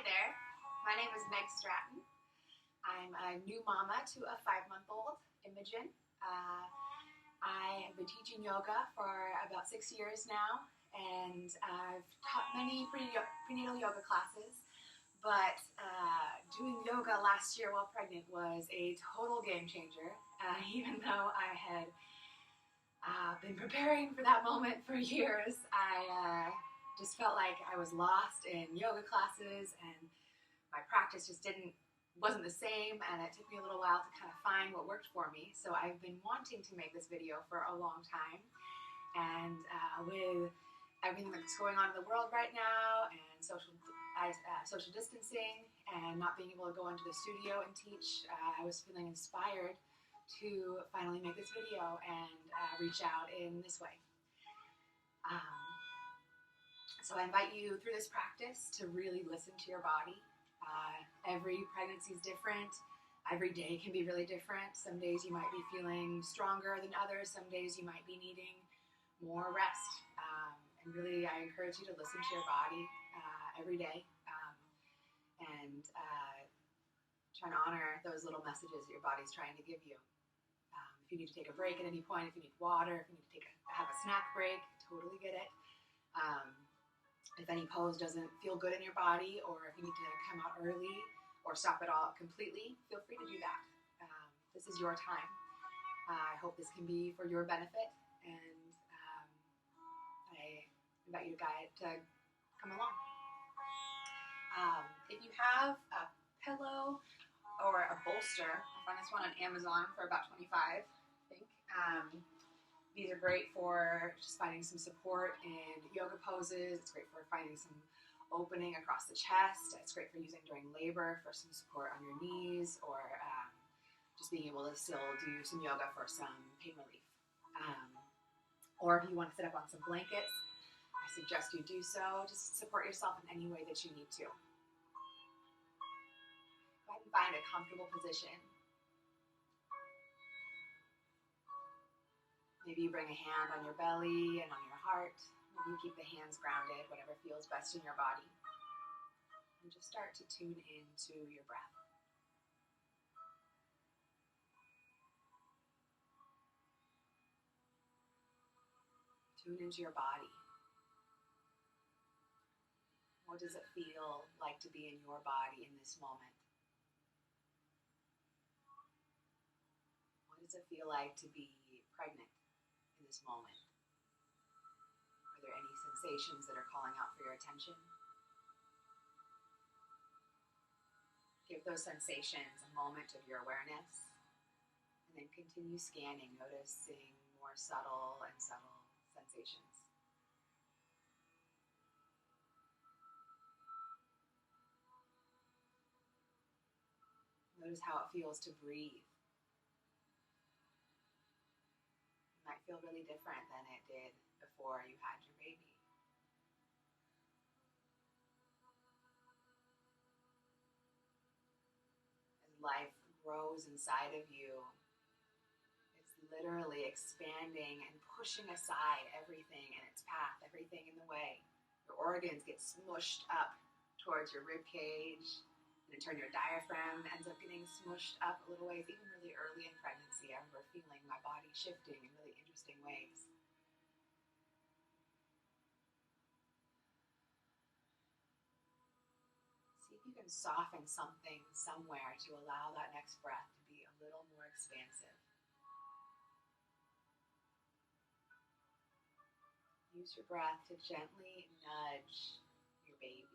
there, my name is Meg Stratton. I'm a new mama to a 5-month-old, Imogen. I have been teaching yoga for about 6 years now, and I've taught many prenatal yoga classes, but doing yoga last year while pregnant was a total game changer, even though I had been preparing for that moment for years. I just felt like I was lost in yoga classes, and my practice just wasn't the same, and it took me a little while to kind of find what worked for me. So I've been wanting to make this video for a long time, and with everything that's going on in the world right now, and social distancing, and not being able to go into the studio and teach, I was feeling inspired to finally make this video and reach out in this way. So I invite you through this practice to really listen to your body. Every pregnancy is different. Every day can be really different. Some days you might be feeling stronger than others. Some days you might be needing more rest. And really, I encourage you to listen to your body every day and try and honor those little messages that your body's trying to give you. If you need to take a break at any point, if you need water, if you need to have a snack break, totally get it. If any pose doesn't feel good in your body, or if you need to come out early or stop it all completely, feel free to do that. This is your time. I hope this can be for your benefit, and I invite you to come along. If you have a pillow or a bolster, I found this one on Amazon for about $25, I think. These are great for just finding some support in yoga poses. It's great for finding some opening across the chest. It's great for using during labor for some support on your knees, or just being able to still do some yoga for some pain relief. Or if you want to sit up on some blankets, I suggest you do so. Just support yourself in any way that you need to. Go ahead and find a comfortable position. Maybe you bring a hand on your belly and on your heart. Maybe you keep the hands grounded, whatever feels best in your body. And just start to tune into your breath. Tune into your body. What does it feel like to be in your body in this moment? What does it feel like to be pregnant in this moment? Are there any sensations that are calling out for your attention? Give those sensations a moment of your awareness, and then continue scanning, noticing more subtle and subtle sensations. Notice how it feels to breathe. It might feel really different than it did before you had your baby. As life grows inside of you, it's literally expanding and pushing aside everything in its path, everything in the way. Your organs get smushed up towards your rib cage. And in turn, your diaphragm ends up getting smushed up a little ways. Even really early in pregnancy, I remember feeling my body shifting in really interesting ways. See if you can soften something somewhere to allow that next breath to be a little more expansive. Use your breath to gently nudge your baby.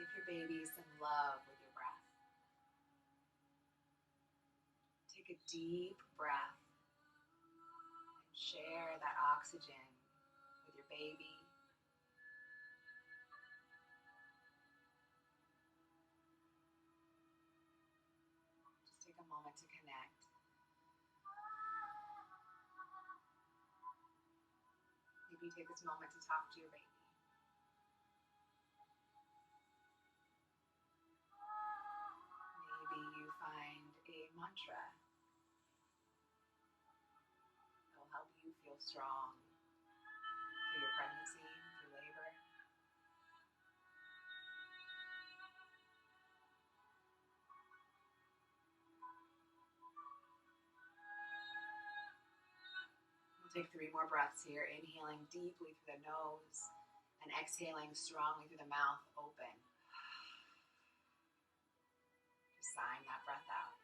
Give your baby some love with your breath. Take a deep breath and share that oxygen with your baby. Just take a moment to connect. Maybe take this moment to talk to your baby. Find a mantra that will help you feel strong through your pregnancy. take 3 more breaths here, inhaling deeply through the nose and exhaling strongly through the mouth open. Just sighing that breath out.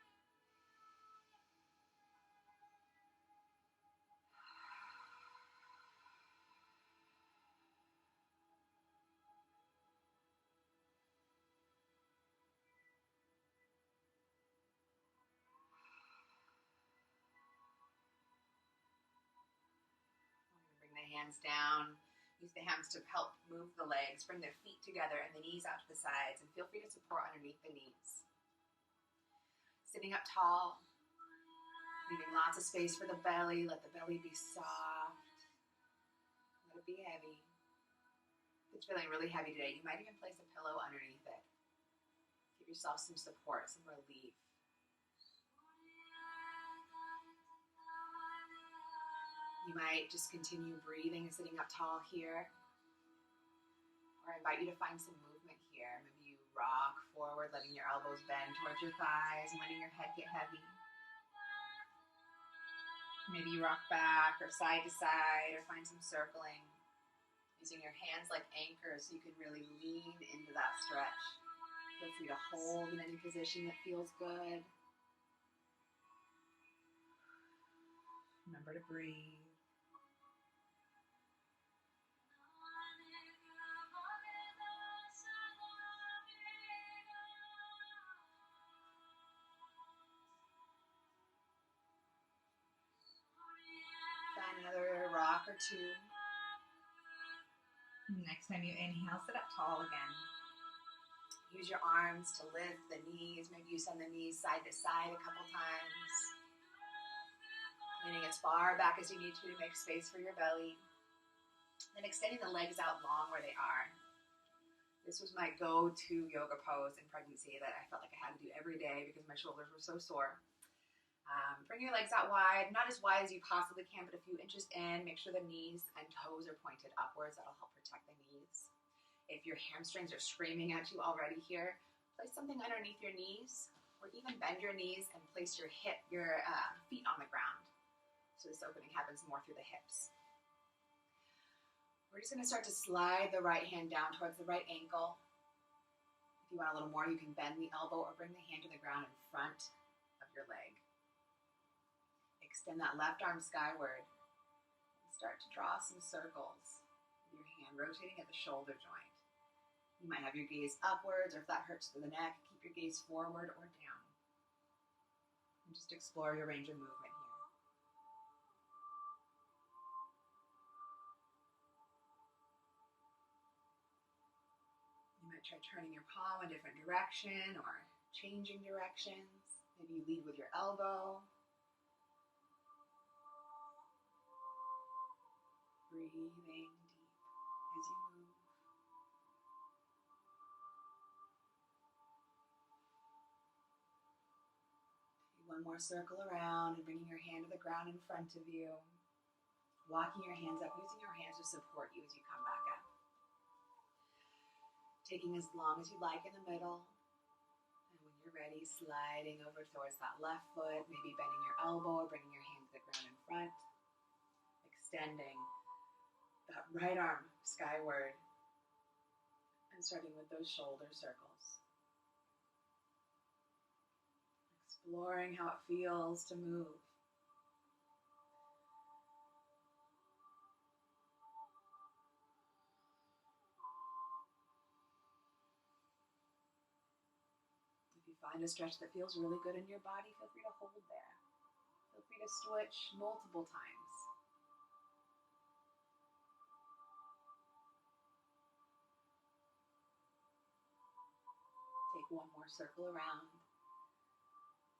Bring the hands down. Use the hands to help move the legs. Bring the feet together and the knees out to the sides. And feel free to support underneath the knees. Sitting up tall. Leaving lots of space for the belly. Let the belly be soft. Let it be heavy. If it's feeling really heavy today, you might even place a pillow underneath it. Give yourself some support, some relief. You might just continue breathing and sitting up tall here. Or I invite you to find some movement here. Maybe you rock forward, letting your elbows bend towards your thighs and letting your head get heavy. Maybe you rock back or side to side or find some circling. Using your hands like anchors so you can really lean into that stretch. Feel free to hold in any position that feels good. Remember to breathe. Find another rock or two. Next time you inhale, sit up tall again. Use your arms to lift the knees. Maybe you send the knees side to side a couple times. Leaning as far back as you need to make space for your belly. Then extending the legs out long where they are. This was my go-to yoga pose in pregnancy that I felt like I had to do every day because my shoulders were so sore. Bring your legs out wide, not as wide as you possibly can, but a few inches in. Make sure the knees and toes are pointed upwards. That'll help protect the knees. If your hamstrings are screaming at you already here, place something underneath your knees, or even bend your knees and place your feet on the ground. So this opening happens more through the hips. We're just going to start to slide the right hand down towards the right ankle. If you want a little more, you can bend the elbow or bring the hand to the ground in front of your leg. Extend that left arm skyward and start to draw some circles with your hand rotating at the shoulder joint. You might have your gaze upwards, or if that hurts to the neck, keep your gaze forward or down. And just explore your range of movement here. You might try turning your palm a different direction or changing directions. Maybe you lead with your elbow. Breathing deep as you move. Take one more circle around and bringing your hand to the ground in front of you. Walking your hands up, using your hands to support you as you come back up. Taking as long as you like in the middle. And when you're ready, sliding over towards that left foot, maybe bending your elbow or bringing your hand to the ground in front. Extending that right arm skyward and starting with those shoulder circles. Exploring how it feels to move. If you find a stretch that feels really good in your body, feel free to hold there. Feel free to switch multiple times. Take one more circle around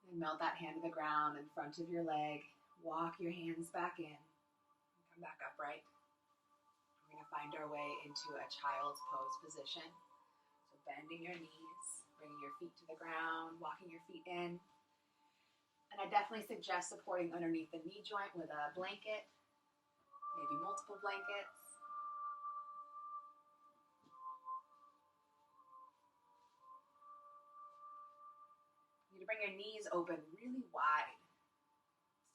and melt that hand to the ground in front of your leg. Walk your hands back in and come back upright. We're going to find our way into a child's pose position. So bending your knees, bringing your feet to the ground, walking your feet in. And I definitely suggest supporting underneath the knee joint with a blanket, maybe multiple blankets. You need to bring your knees open really wide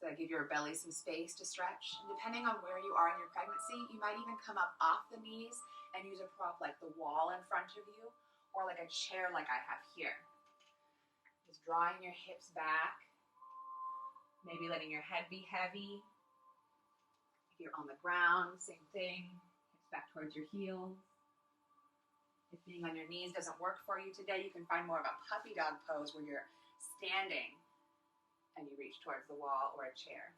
So give your belly some space to stretch. And depending on where you are in your pregnancy, you might even come up off the knees and use a prop like the wall in front of you, or like a chair like I have here. Just drawing your hips back, maybe letting your head be heavy. If you're on the ground, same thing, hips back towards your heels. If being on your knees doesn't work for you today, you can find more of a puppy dog pose where you're standing and you reach towards the wall or a chair.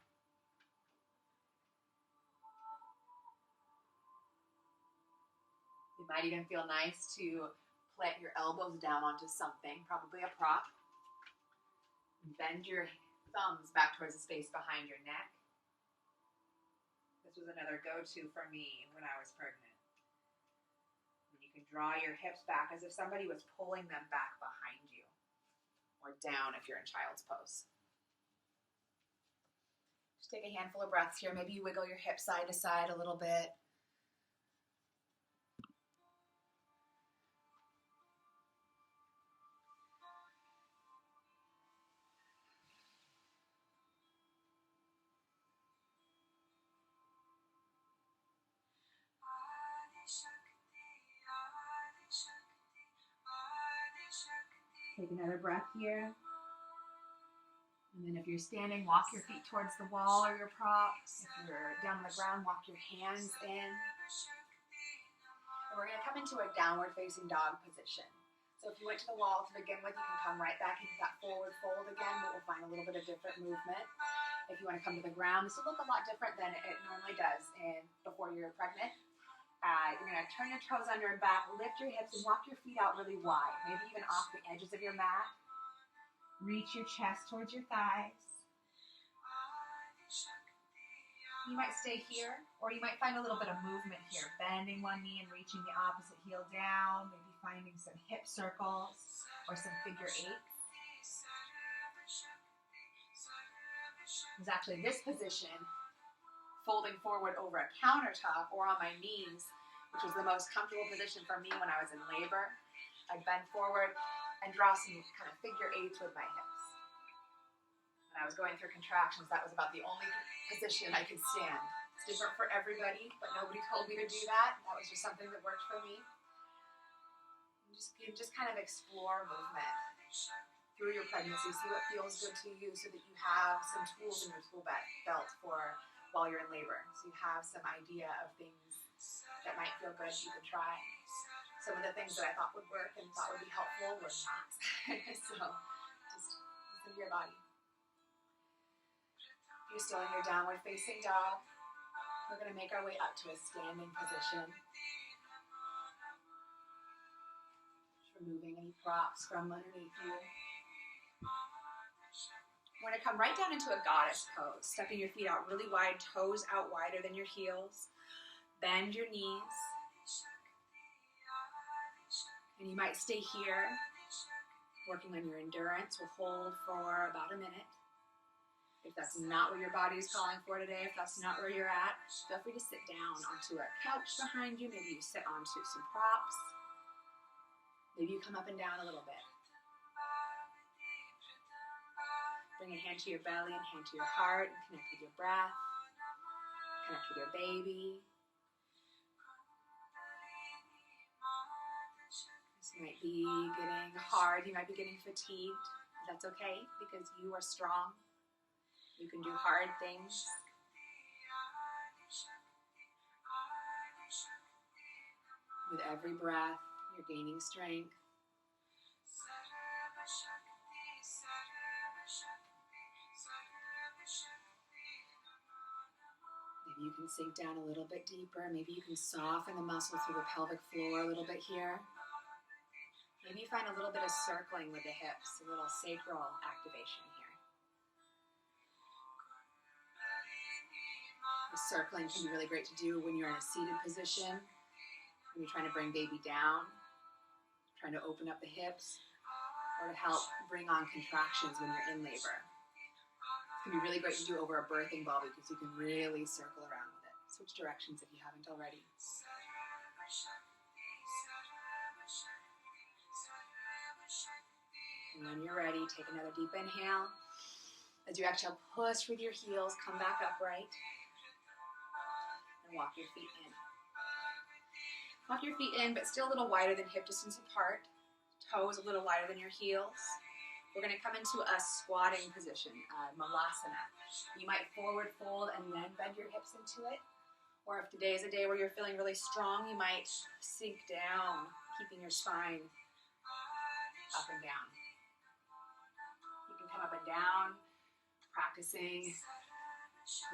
It might even feel nice to plant your elbows down onto something, probably a prop. Bend your thumbs back towards the space behind your neck. This was another go-to for me when I was pregnant. And you can draw your hips back as if somebody was pulling them back behind you, or down if you're in child's pose. Just take a handful of breaths here. Maybe you wiggle your hips side to side a little bit. Take another breath here. And then if you're standing, walk your feet towards the wall or your prop. If you're down on the ground, walk your hands in. And we're going to come into a downward facing dog position. So if you went to the wall to begin with, you can come right back into that forward fold again, but we'll find a little bit of different movement. If you want to come to the ground, this will look a lot different than it normally does before you're pregnant. You're going to turn your toes under and back, lift your hips, and walk your feet out really wide, maybe even off the edges of your mat. Reach your chest towards your thighs. You might stay here, or you might find a little bit of movement here, bending one knee and reaching the opposite heel down, maybe finding some hip circles or some figure eights. There's actually this position, folding forward over a countertop or on my knees, which was the most comfortable position for me when I was in labor. I'd bend forward and draw some kind of figure eights with my hips. When I was going through contractions, that was about the only position I could stand. It's different for everybody, but nobody told me to do that. That was just something that worked for me. You just kind of explore movement through your pregnancy. See what feels good to you so that you have some tools in your tool belt for while you're in labor. So you have some idea of things that might feel good you can try. Some of the things that I thought would work and thought would be helpful were not. So just listen to your body. If you're still in your downward facing dog, we're going to make our way up to a standing position. Just removing any props from underneath you. We're going to come right down into a goddess pose, stepping your feet out really wide, toes out wider than your heels. Bend your knees. And you might stay here, working on your endurance. We'll hold for about a minute. If that's not what your body is calling for today, if that's not where you're at, feel free to sit down onto a couch behind you. Maybe you sit onto some props. Maybe you come up and down a little bit. Bring a hand to your belly and hand to your heart and connect with your breath. Connect with your baby. This might be getting hard. You might be getting fatigued. That's okay because you are strong. You can do hard things. With every breath, you're gaining strength. Maybe you can sink down a little bit deeper. Maybe you can soften the muscle through the pelvic floor a little bit here. Maybe you find a little bit of circling with the hips, a little sacral activation here. The circling can be really great to do when you're in a seated position, when you're trying to bring baby down, trying to open up the hips, or to help bring on contractions when you're in labor. It can be really great to do over a birthing ball because you can really circle around with it. Switch directions if you haven't already. And when you're ready, take another deep inhale. As you exhale, push with your heels, come back upright, and walk your feet in. Walk your feet in, but still a little wider than hip distance apart. Toes a little wider than your heels. We're going to come into a squatting position, malasana. You might forward fold and then bend your hips into it. Or if today is a day where you're feeling really strong, you might sink down, keeping your spine up and down. You can come up and down, practicing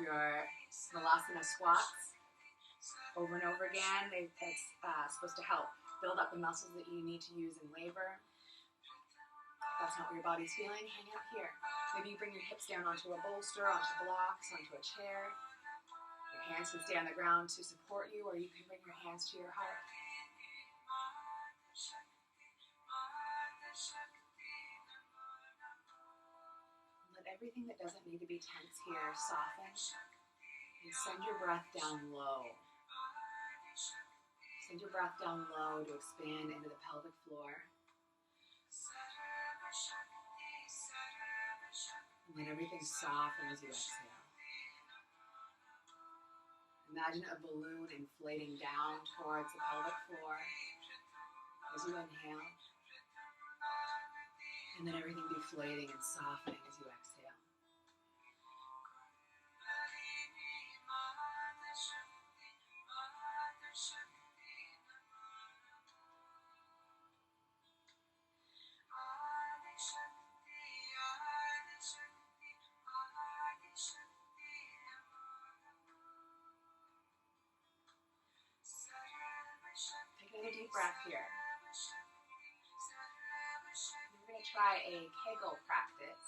your malasana squats over and over again. It's supposed to help build up the muscles that you need to use in labor. If that's not what your body's feeling, hang out here. Maybe you bring your hips down onto a bolster, onto blocks, onto a chair. Your hands can stay on the ground to support you, or you can bring your hands to your heart. Let everything that doesn't need to be tense here soften, and send your breath down low. Send your breath down low to expand into the pelvic floor. And let everything soften as you exhale. Imagine a balloon inflating down towards the pelvic floor as you inhale. And then everything deflating and softening as you exhale. Take another deep breath here. We're going to try a Kegel practice.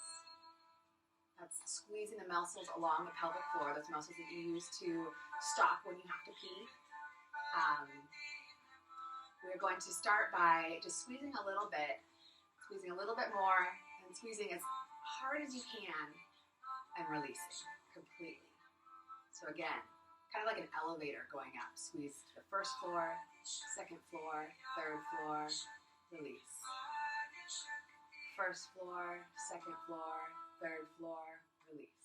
That's squeezing the muscles along the pelvic floor, those muscles that you use to stop when you have to pee. We're going to start by just squeezing a little bit more, and squeezing as hard as you can, and releasing completely. So again, kind of like an elevator going up. Squeeze to the first floor, second floor, third floor, release. First floor, second floor, third floor, release.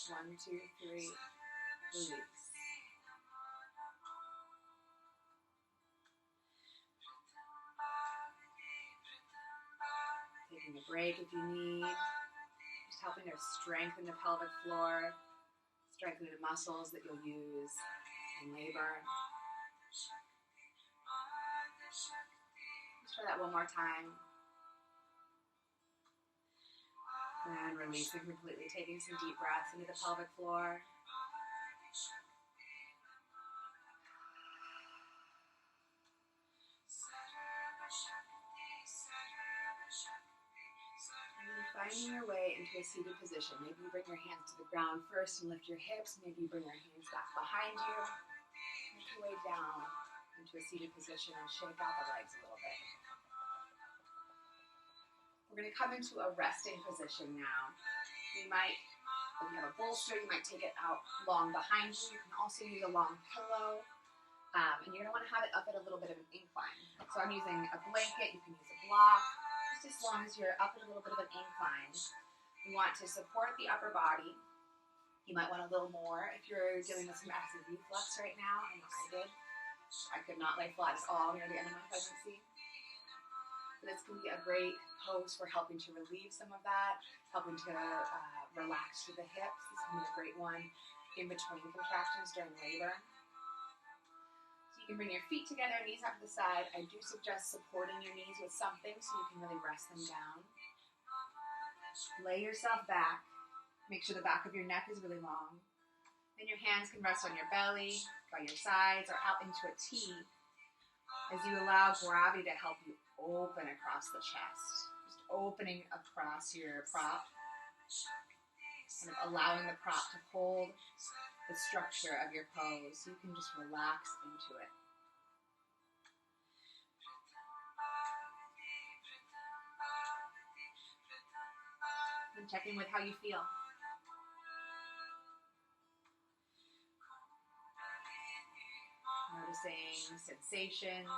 1, 2, 3, release. Taking a break if you need. Just helping to strengthen the pelvic floor, strengthening the muscles that you'll use in labor. Let's try that one more time. And releasing completely, taking some deep breaths into the pelvic floor. Finding your way into a seated position. Maybe you bring your hands to the ground first and lift your hips. Maybe you bring your hands back behind you. Make your way down into a seated position and shake out the legs a little bit. We're going to come into a resting position now. You might, if you have a bolster, you might take it out long behind you. You can also use a long pillow. And you're going to want to have it up at a little bit of an incline. So I'm using a blanket. You can use a block. Just as long as you're up at a little bit of an incline. You want to support the upper body. You might want a little more if you're dealing with some acid reflux right now. I know I did. I could not lay flat at all near the end of my pregnancy. But this can be a great pose for helping to relieve some of that, helping to relax through the hips. This can be a great one in between contractions during labor. You can bring your feet together, knees out to the side. I do suggest supporting your knees with something so you can really rest them down. Lay yourself back. Make sure the back of your neck is really long. Then your hands can rest on your belly, by your sides, or out into a T as you allow gravity to help you open across the chest. Just opening across your prop. Kind of allowing the prop to hold the structure of your pose so you can just relax into it. And check in with how you feel. Noticing sensations,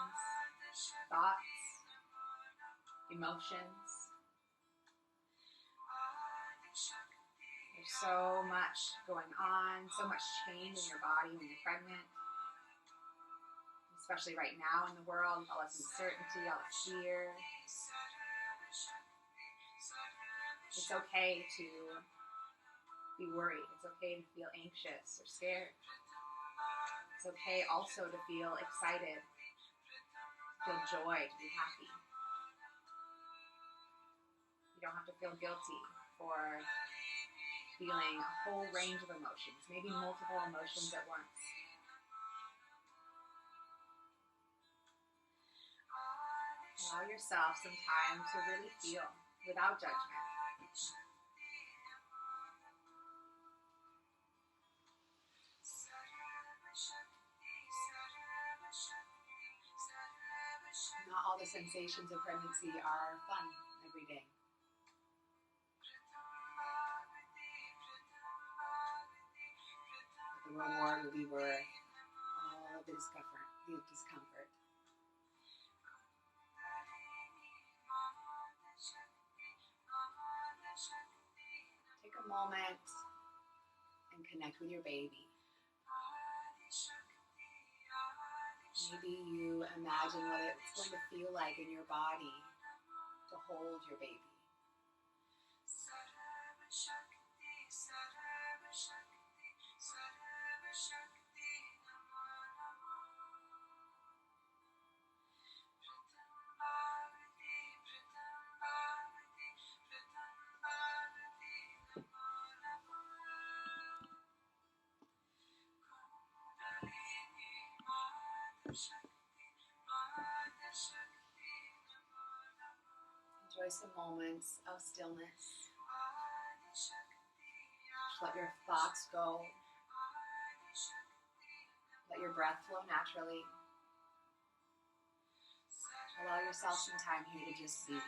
thoughts, emotions. There's so much going on, so much change in your body when you're pregnant, especially right now in the world, all this uncertainty, all this fear. It's okay to be worried. It's okay to feel anxious or scared. It's okay also to feel excited, feel joy, to be happy. You don't have to feel guilty for feeling a whole range of emotions, maybe multiple emotions at once. Allow yourself some time to really feel without judgment. Not all the sensations of pregnancy are fun every day. But the reward will be worth all of the discomfort. Take a moment and connect with your baby. Maybe you imagine what it's going to feel like in your body to hold your baby. Enjoy some moments of stillness. Just let your thoughts go. Let your breath flow naturally. Allow yourself some time here to just be.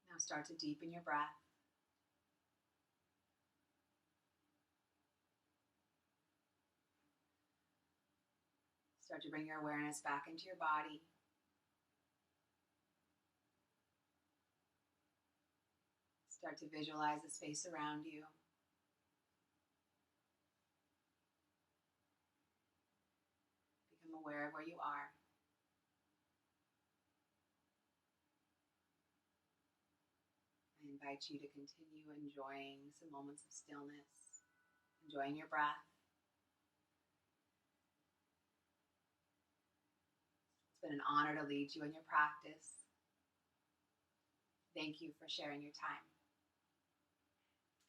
Now start to deepen your breath. Start to bring your awareness back into your body. Start to visualize the space around you. Become aware of where you are. I invite you to continue enjoying some moments of stillness, enjoying your breath. It's been an honor to lead you in your practice. Thank you for sharing your time.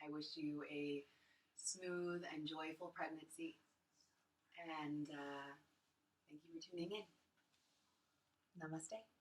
I wish you a smooth and joyful pregnancy, and thank you for tuning in. Namaste.